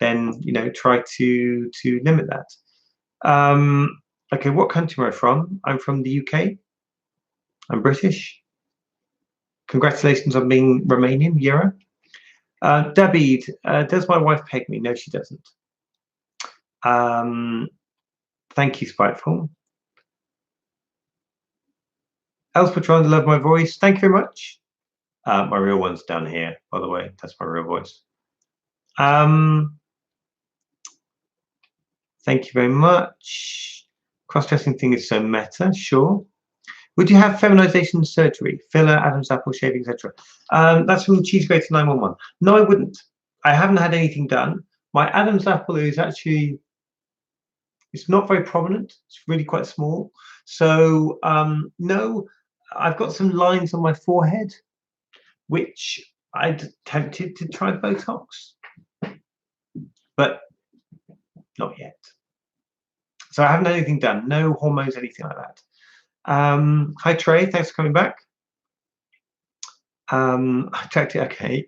then, you know, try to limit that. Okay, what country am I from? I'm from the UK. I'm British. Congratulations on being Romanian, Yera. David, does my wife peg me? No, she doesn't. Thank you, Spiteful. Elspeth trying to love my voice. Thank you very much. My real one's down here, by the way. That's my real voice. Thank you very much. Cross-dressing thing is so meta, sure. Would you have feminization surgery, filler, Adam's apple, shaving, etc.? That's from Cheese Grater 911. No, I wouldn't. I haven't had anything done. My Adam's apple is actually, it's not very prominent. It's really quite small. So no, I've got some lines on my forehead, which I'd tempted to try Botox, but not yet. So I haven't had anything done. No hormones, anything like that. Hi Trey, thanks for coming back. Okay.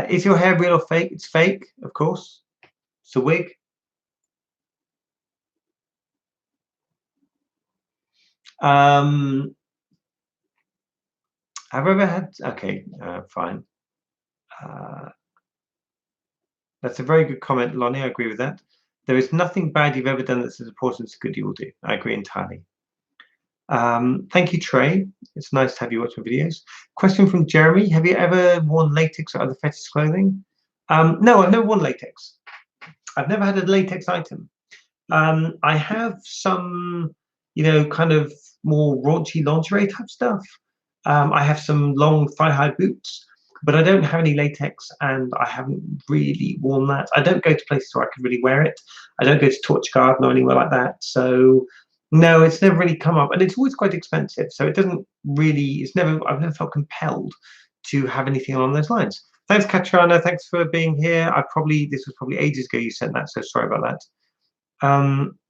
Is your hair real or fake? It's fake, of course. It's a wig. Have I ever had? Okay, fine. That's a very good comment, Lonnie. I agree with that. There is nothing bad you've ever done that's as important as good you will do. I agree entirely. Thank you, Trey. It's nice to have you watch my videos. Question from Jeremy. Have you ever worn latex or other fetish clothing? No, I've never worn latex. I've never had a latex item. I have some, you know, kind of more raunchy lingerie type stuff. I have some long thigh-high boots, but I don't have any latex, and I haven't really worn that. I don't go to places where I could really wear it. I don't go to Torch Garden or anywhere like that. So no, it's never really come up, and it's always quite expensive. So it doesn't really. I've never felt compelled to have anything along those lines. Thanks, Katrina. Thanks for being here. This was probably ages ago you sent that, so sorry about that.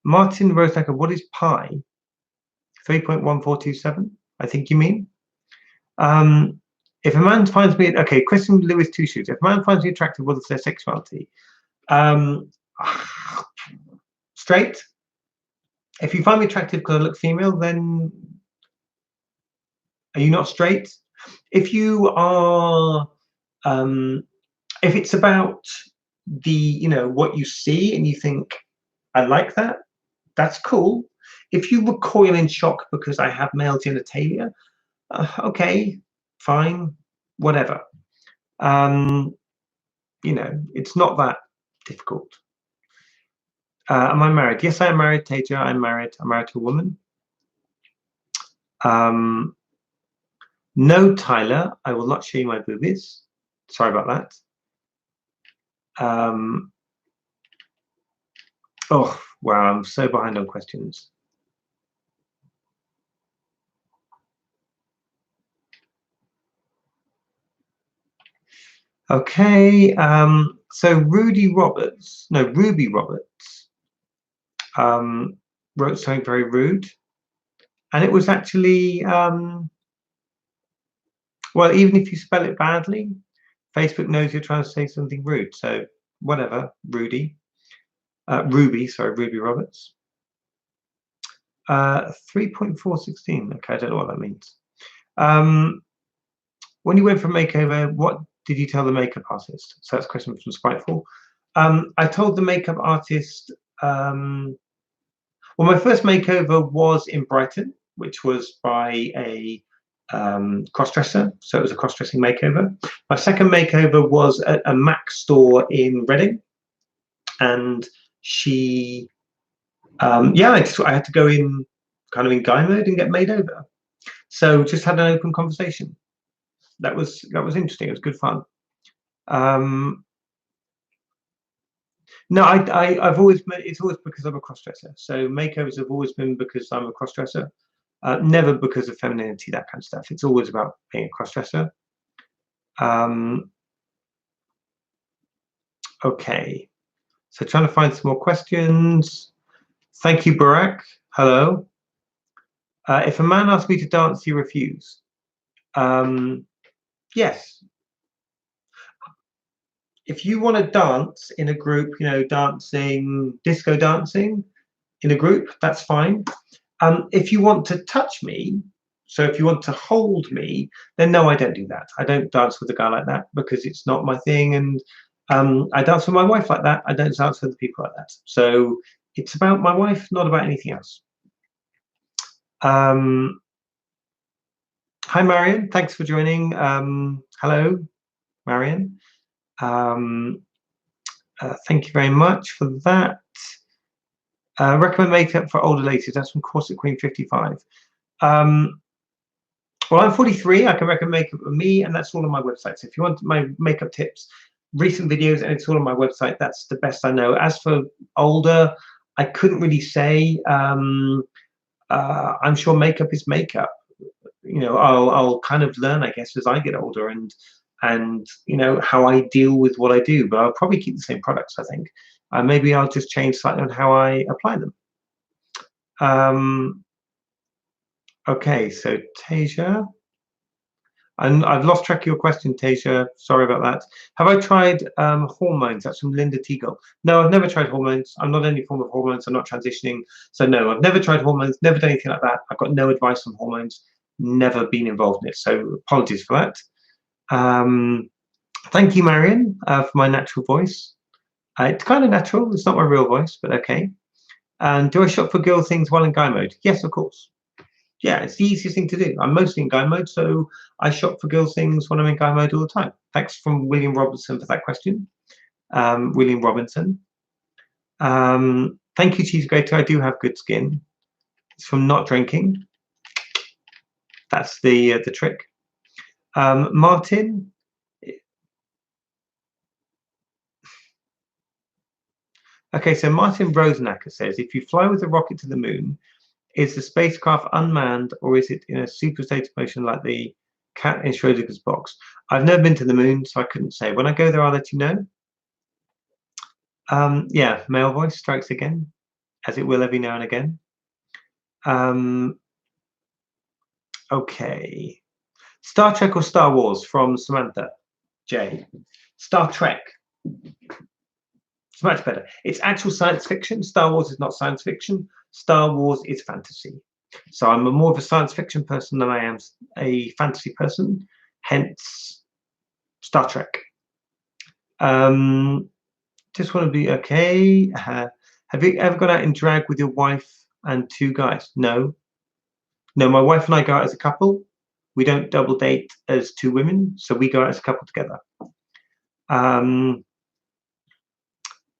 Martin Rothacker, what is pi? 3.1427, I think you mean. If a man finds me, okay, Kristen Lewis Two Shoes. If a man finds me attractive, what is their sexuality? Straight. If you find me attractive because I look female, then are you not straight? If you are, if it's about the, you know, what you see and you think, I like that, that's cool. If you recoil in shock because I have male genitalia, okay, fine, whatever. You know, it's not that difficult. Am I married? Yes, I am married, Taja. I'm married. I'm married to a woman. No, Tyler, I will not show you my boobies. Sorry about that. Oh, wow, I'm so behind on questions. Okay, so Ruby Roberts um, wrote something very rude, and it was actually, well, even if you spell it badly, Facebook knows you're trying to say something rude. So whatever, Ruby Roberts. 3.416. Okay, I don't know what that means. When you went for makeover, what did you tell the makeup artist? So that's a question from Spiteful. I told the makeup artist, well, my first makeover was in Brighton, which was by a cross-dresser. So it was a cross-dressing makeover. My second makeover was at a Mac store in Reading. And she, yeah, I had to go in kind of in guy mode and get made over. So just had an open conversation. That was interesting. It was good fun. No, I've always it's always because I'm a crossdresser. So makeovers have always been because I'm a crossdresser, never because of femininity, that kind of stuff. It's always about being a crossdresser. Okay, so trying to find some more questions. Thank you, Barack. Hello. If a man asks me to dance, you refuse. Yes. If you want to dance in a group, disco dancing in a group, that's fine. If you want to touch me, so if you want to hold me, then no, I don't do that. I don't dance with a guy like that because it's not my thing. And I dance with my wife like that. I don't dance with people like that. So it's about my wife, not about anything else. Hi, Marion. Thanks for joining. Hello, Marion. Thank you very much for that. Recommend makeup for older ladies. That's from Corset Queen 55. Well, I'm 43. I can recommend makeup for me, and that's all on my website. So if you want my makeup tips, recent videos, and it's all on my website. That's the best I know. As for older, I couldn't really say. I'm sure makeup is makeup. I'll kind of learn, I guess, as I get older, and how I deal with what I do. But I'll probably keep the same products, I think. Maybe I'll just change slightly on how I apply them. Okay, so Tasia, and I've lost track of your question, Tasia. Sorry about that. Have I tried hormones? That's from Linda Teagle. No, I've never tried hormones. I'm not any form of hormones. I'm not transitioning. So no, I've never tried hormones, never done anything like that. I've got no advice on hormones, never been involved in it. So apologies for that. Thank you, Marion, for my natural voice. It's kind of natural. It's not my real voice, but okay. And do I shop for girl things while in guy mode? Yes, of course. Yeah, it's the easiest thing to do. I'm mostly in guy mode, so I shop for girl things when I'm in guy mode all the time. Thanks from William Robinson for that question. William Robinson. Thank you, Cheese Grater. I do have good skin. It's from not drinking. That's the trick. Martin. Okay, so Martin Rosenacker says, if you fly with a rocket to the moon, is the spacecraft unmanned or is it in a super state of motion like the cat in Schrodinger's box? I've never been to the moon, so I couldn't say. When I go there, I'll let you know. Yeah, male voice strikes again, as it will every now and again. Okay. Star Trek or Star Wars from Samantha J. Star Trek. It's much better. It's actual science fiction. Star Wars is not science fiction. Star Wars is fantasy. So I'm more of a science fiction person than I am a fantasy person. Hence, Star Trek. Just want to be okay. Have you ever gone out in drag with your wife and two guys? No. No, my wife and I go out as a couple. We don't double date as two women, so we go out as a couple together.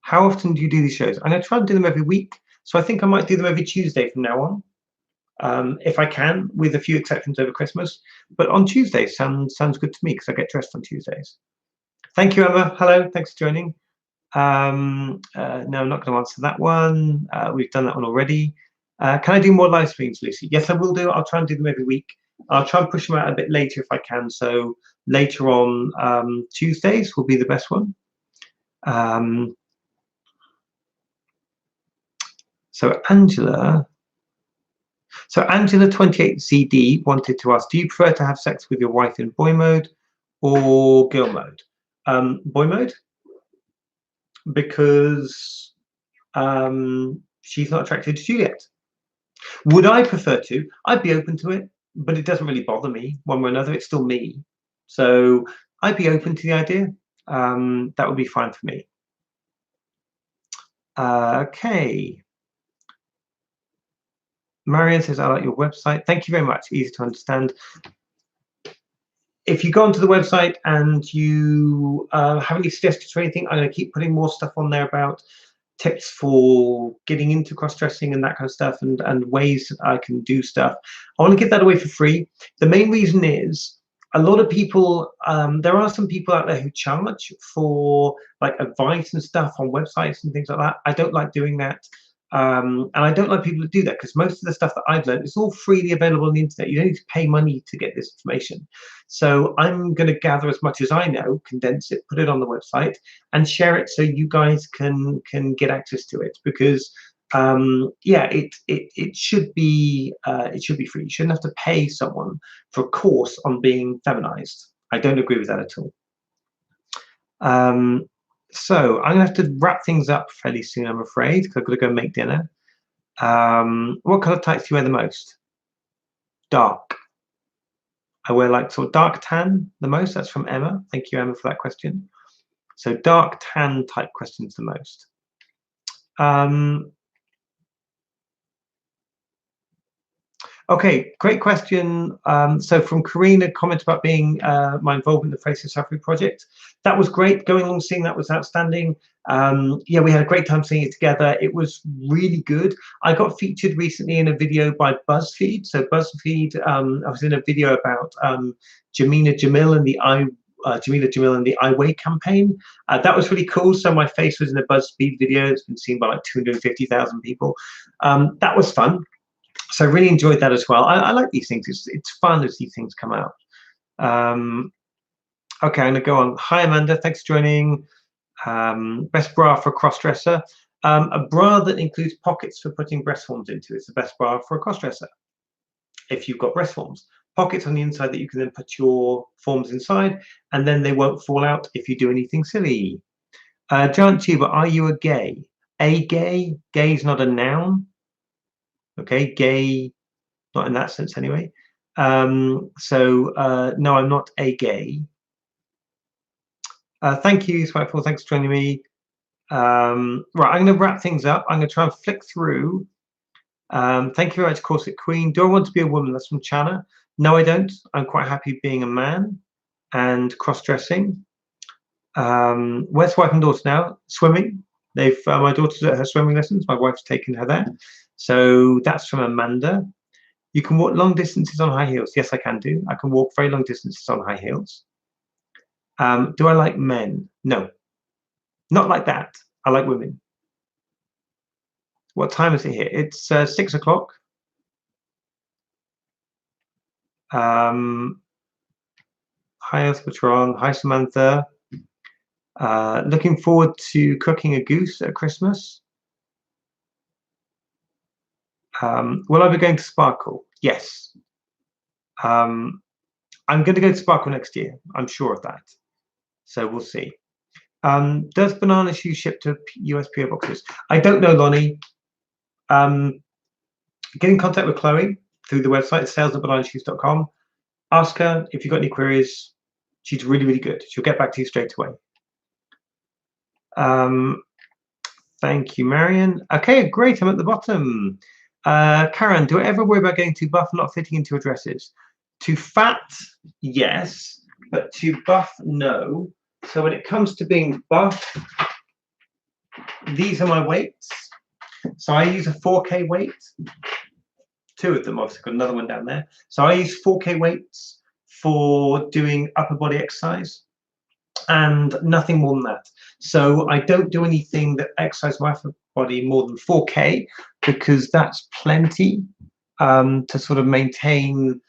How often do you do these shows? I'm going to try and do them every week. So I think I might do them every Tuesday from now on, if I can, with a few exceptions over Christmas. But on Tuesdays sounds good to me because I get dressed on Tuesdays. Thank you, Emma. Hello. Thanks for joining. No, I'm not going to answer that one. We've done that one already. Can I do more live streams, Lucy? Yes, I will do. I'll try and do them every week. I'll try and push them out a bit later if I can. So later on Tuesdays will be the best one. So Angela 28CD wanted to ask, do you prefer to have sex with your wife in boy mode or girl mode? Boy mode, because she's not attracted to Juliette. Would I prefer to? I'd be open to it, but it doesn't really bother me one way or another. It's still me. So I'd be open to the idea. That would be fine for me. Okay. Marian says, I like your website. Thank you very much. Easy to understand. If you go onto the website and you have any suggestions for anything, I'm going to keep putting more stuff on there about tips for getting into cross-dressing and that kind of stuff, and ways I can do stuff. I want to give that away for free. The main reason is a lot of people, there are some people out there who charge for like advice and stuff on websites and things like that. I don't like doing that. And I don't like people to do that, because most of the stuff that I've learned is all freely available on the internet. You don't need to pay money to get this information. So I'm going to gather as much as I know, condense it, put it on the website, and share it so you guys can get access to it. Because yeah, it should be free. You shouldn't have to pay someone for a course on being feminized. I don't agree with that at all. So I'm gonna have to wrap things up fairly soon, I'm afraid, because I've got to go make dinner. What color tights do you wear the most? Dark. I wear like sort of dark tan the most. That's from Emma. Thank you, Emma, for that question. So dark tan type questions the most. Okay, great question. So from Karina, comment about being my involvement in the Face and Suffering project. That was great. Going along seeing that was outstanding. Yeah, we had a great time seeing it together. It was really good. I got featured recently in a video by BuzzFeed. So BuzzFeed, I was in a video about Jamila Jamil and the I Weigh campaign. That was really cool. So my face was in a BuzzFeed video. It's been seen by like 250,000 people. That was fun. So I really enjoyed that as well. I like these things. It's fun as these things come out. Okay, I'm gonna go on. Hi Amanda, thanks for joining. Best bra for a cross-dresser. A bra that includes pockets for putting breast forms into is the best bra for a cross-dresser. If you've got breast forms, pockets on the inside that you can then put your forms inside, and then they won't fall out if you do anything silly. Giant Tuber, are you a gay? A gay? Gay is not a noun. Okay, gay, not in that sense anyway. No, I'm not a gay. Thank you, Spiteful. Thanks for joining me. Right, I'm going to wrap things up. I'm going to try and flick through. Thank you very much, Corset Queen. Do I want to be a woman? That's from Chana. No, I don't. I'm quite happy being a man and cross-dressing. Where's wife and daughter now? Swimming. My daughter's at her swimming lessons. My wife's taken her there. So that's from Amanda. You can walk long distances on high heels. Yes, I can do. I can walk very long distances on high heels. Do I like men? No, not like that. I like women. What time is it here? It's 6 o'clock. Hi, Patron. Hi, Samantha. Looking forward to cooking a goose at Christmas. Will I be going to Sparkle? Yes. I'm going to go to Sparkle next year. I'm sure of that. So we'll see. Does banana shoe ship to US PO boxes? I don't know, Lonnie. Get in contact with Chloe through the website, sales@bananashoes.com. Ask her if you've got any queries. She's really, really good. She'll get back to you straight away. Thank you, Marion. Okay, great. I'm at the bottom. Karen, do I ever worry about getting too buff and not fitting into your dresses? Too fat, yes, but too buff, no. So when it comes to being buff, these are my weights. So I use a 4K weight. Two of them, obviously, got another one down there. So I use 4K weights for doing upper body exercise. and nothing more than that. So I don't do anything that exercises my body more than 4K, because that's plenty to sort of maintain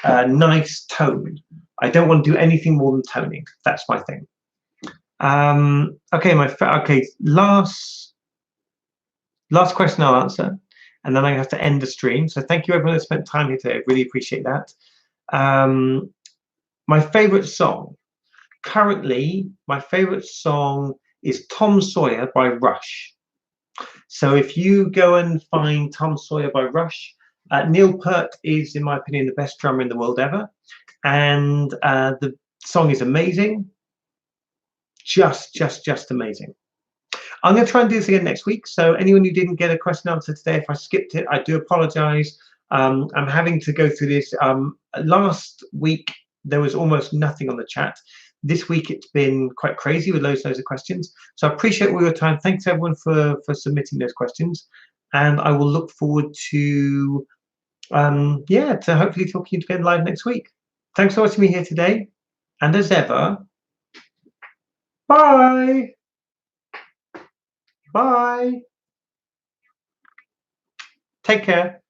a nice tone. I don't want to do anything more than toning. That's my thing. Okay, last question I'll answer, and then I have to end the stream. So thank you everyone that spent time here today. I really appreciate that. My favorite song. Currently, my favorite song is Tom Sawyer by Rush. So if you go and find Tom Sawyer by Rush, Neil Peart is, in my opinion, the best drummer in the world ever. And the song is amazing. Just amazing. I'm going to try and do this again next week. So anyone who didn't get a question answered today, if I skipped it, I do apologize. I'm having to go through this. Last week, there was almost nothing on the chat. This week, it's been quite crazy with loads of questions. So I appreciate all your time. Thanks, everyone, for submitting those questions. And I will look forward to, to hopefully talking again live next week. Thanks for watching me here today. And as ever, bye. Bye. Take care.